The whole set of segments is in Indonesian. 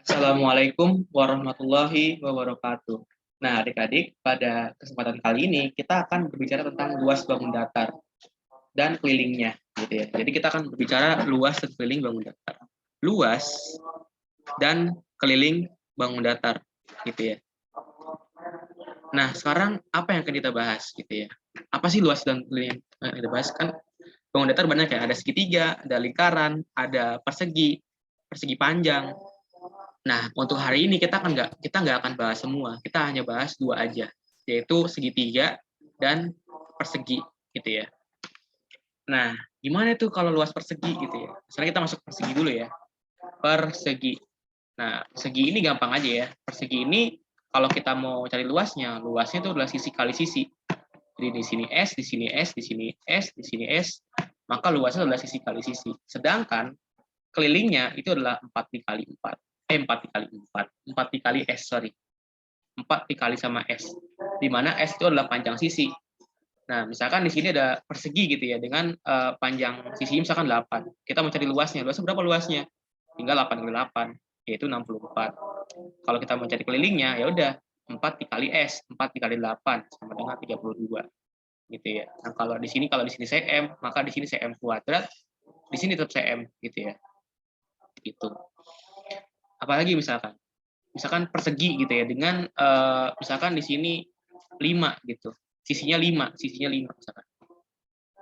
Assalamualaikum warahmatullahi wabarakatuh. Nah, adik-adik, pada kesempatan kali ini kita akan berbicara tentang luas bangun datar dan kelilingnya, gitu ya. Jadi kita akan berbicara luas dan keliling bangun datar. Luas dan keliling bangun datar, gitu ya. Nah, sekarang apa yang akan kita bahas, gitu ya? Apa sih luas dan keliling yang kita bahas? Kan bangun datar banyak ya, ada segitiga, ada lingkaran, ada persegi, persegi panjang. Nah, untuk hari ini kita nggak akan bahas semua, kita hanya bahas dua aja, yaitu segitiga dan persegi, gitu ya. Nah, gimana tuh kalau luas persegi gitu ya? Sekarang kita masuk persegi dulu ya. Persegi. Nah, persegi ini gampang aja ya. Persegi ini kalau kita mau cari luasnya itu adalah sisi kali sisi. Jadi di sini S, di sini S, di sini S, di sini S, maka luasnya adalah sisi kali sisi. Sedangkan kelilingnya itu adalah 4 dikali 4. 4 dikali 4. 4 dikali S, sorry. 4 dikali sama S. Di mana S itu adalah panjang sisi. Nah, misalkan di sini ada persegi gitu ya, dengan panjang sisi misalkan 8. Kita mau cari luasnya. Luasnya berapa luasnya? Tinggal 8 kali 8, yaitu 64. Kalau kita mau cari kelilingnya, ya udah 4 dikali S, 4 dikali 8 sama dengan 32. Gitu ya. Nah, kalau di sini cm, maka di sini cm kuadrat, di sini tetap cm gitu ya. Gitu. Apalagi misalkan persegi gitu ya, dengan misalkan di sini 5 gitu. Sisinya 5 misalkan.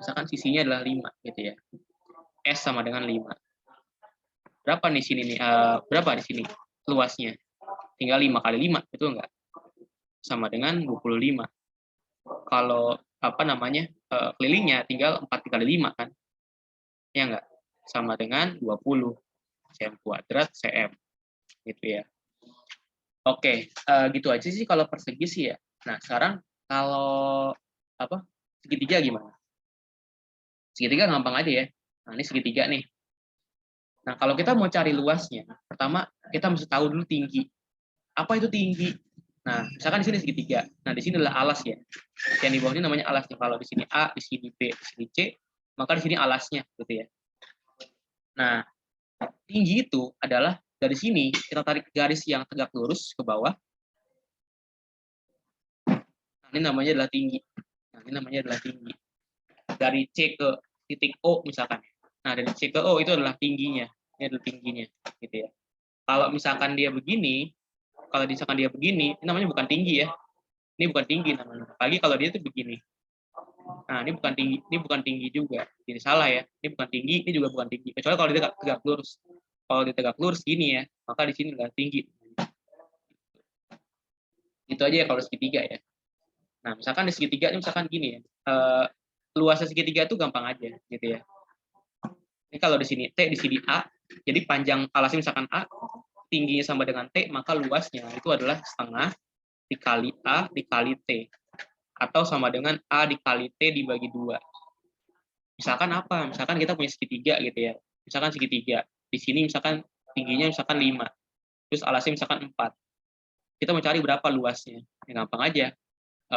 Misalkan sisinya adalah 5 gitu ya. S sama dengan 5. Berapa di sini nih? Berapa di sini luasnya? Tinggal 5 kali 5, betul nggak? Sama dengan 25. Kalau kelilingnya tinggal 4 kali 5 kan? Ya nggak? Sama dengan 20 cm kuadrat cm gitu ya. Oke, gitu aja sih kalau persegi sih ya. Nah, sekarang kalau segitiga gimana? Segitiga gampang aja ya. Nah, ini segitiga nih. Nah, kalau kita mau cari luasnya, pertama kita mesti tahu dulu tinggi. Apa itu tinggi? Nah, misalkan di sini segitiga. Nah, di sini adalah alas ya. Yang di bawah ini namanya alas. Kalau di sini A, di sini B, di sini C, maka di sini alasnya gitu ya. Nah, tinggi itu adalah dari sini kita tarik garis yang tegak lurus ke bawah. Nah, ini namanya adalah tinggi. Dari C ke titik O misalkan. Nah, dari C ke O itu adalah tingginya. Ini adalah tingginya gitu ya. Kalau misalkan dia begini, ini namanya bukan tinggi ya. Ini bukan tinggi namanya. Apalagi kalau dia itu begini. Nah, ini bukan tinggi juga. Ini salah ya. Ini bukan tinggi, ini juga bukan tinggi. Kecuali kalau dia tegak lurus. Kalau dia tegak lurus gini ya, maka di sini adalah tinggi. Itu aja ya kalau segitiga ya. Nah, misalkan di segitiga ini misalkan gini ya. Luasnya segitiga itu gampang aja gitu ya. Ini kalau di sini T, di sini A, jadi panjang alasnya misalkan A, tingginya sama dengan T, maka luasnya itu adalah setengah dikali A dikali T. Atau sama dengan A dikali T dibagi 2. Misalkan apa? Misalkan kita punya segitiga gitu ya. Misalkan segitiga. Di sini misalkan tingginya misalkan 5. Terus alasnya misalkan 4. Kita mau cari berapa luasnya. Ya, gampang aja.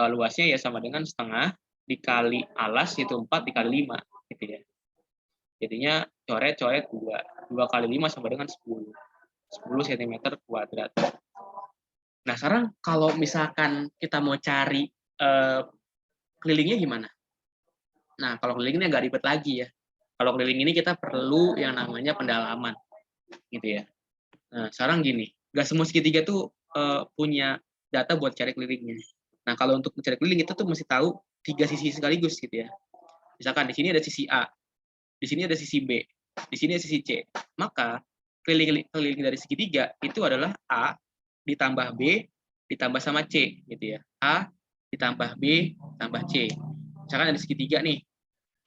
Luasnya ya sama dengan setengah dikali alas, itu 4 dikali 5. Gitu ya. Jadinya coret-coret 2. 2 kali 5 sama dengan 10. 10 cm kuadrat. Nah, sekarang kalau misalkan kita mau cari kelilingnya gimana? Nah, kalau keliling ini agak ribet lagi ya. Kalau keliling ini kita perlu yang namanya pendalaman, gitu ya. Nah, sekarang gini, nggak semua segitiga tuh punya data buat cari kelilingnya. Nah, kalau untuk mencari keliling itu tuh mesti tahu 3 sisi sekaligus gitu ya. Misalkan di sini ada sisi A, di sini ada sisi B, di sini ada sisi C. Maka keliling dari segitiga itu adalah A ditambah B ditambah sama C gitu ya. A ditambah B tambah C. Misalkan ada segitiga nih.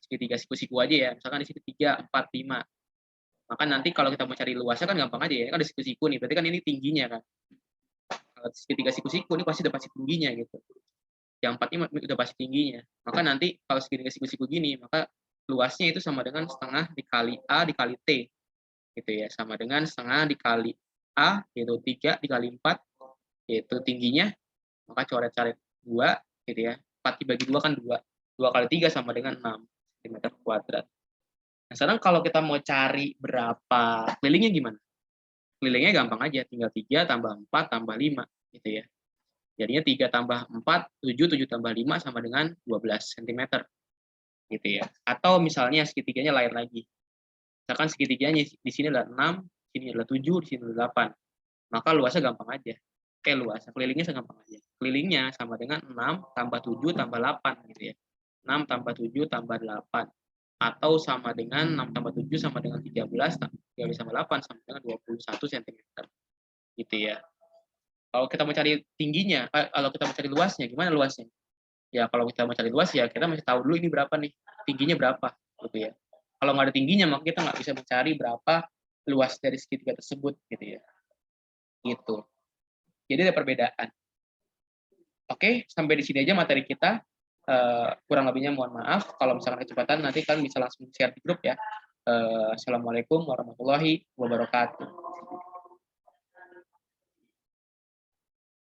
Segitiga siku-siku aja ya. Misalkan di sini 3, 4, 5. Maka nanti kalau kita mau cari luasnya kan gampang aja ya. Kan ada siku-siku nih. Berarti kan ini tingginya kan. Kalau segitiga siku-siku ini pasti udah pasti tingginya gitu. Yang 4 ini udah pasti tingginya. Maka nanti kalau segitiga siku-siku gini, maka luasnya itu sama dengan setengah dikali A dikali T. Gitu ya. Sama dengan setengah dikali A, yaitu 3 dikali 4, yaitu tingginya. Maka coret-coret 2 gitu ya. 4 dibagi 2 kan 2. 2 kali 3 sama dengan 6 cm kuadrat. Nah, sekarang kalau kita mau cari berapa kelilingnya gimana? kelilingnya gampang aja, tinggal 3 tambah 4 tambah 5 gitu ya. Jadinya 3 tambah 4, 7, 7 tambah 5 sama dengan 12 cm gitu ya. Atau misalnya segitiganya lain lagi. Misalkan segitiganya di sini adalah 6, di sini adalah 7, di sini adalah 8. Maka luasnya gampang aja. Kelilingnya segampang aja. Kelilingnya sama dengan 6 tambah 7 tambah 8 gitu ya. 6 tambah 7 tambah 8. Atau sama dengan 6 tambah 7 sama dengan 13, 13 tambah 8 sama dengan 21 cm. Gitu ya. Kalau kita mau cari tingginya, kalau kita mau cari luasnya, gimana luasnya? Ya kalau kita mau cari luas ya kita mesti tahu dulu ini berapa nih, tingginya berapa gitu ya. Kalau nggak ada tingginya maka kita nggak bisa mencari berapa luas dari segitiga tersebut gitu ya. Gitu. Jadi ada perbedaan. Oke, sampai di sini aja materi kita. Kurang lebihnya mohon maaf. Kalau misalkan kecepatan nanti kalian bisa langsung share di grup ya. Assalamualaikum warahmatullahi wabarakatuh.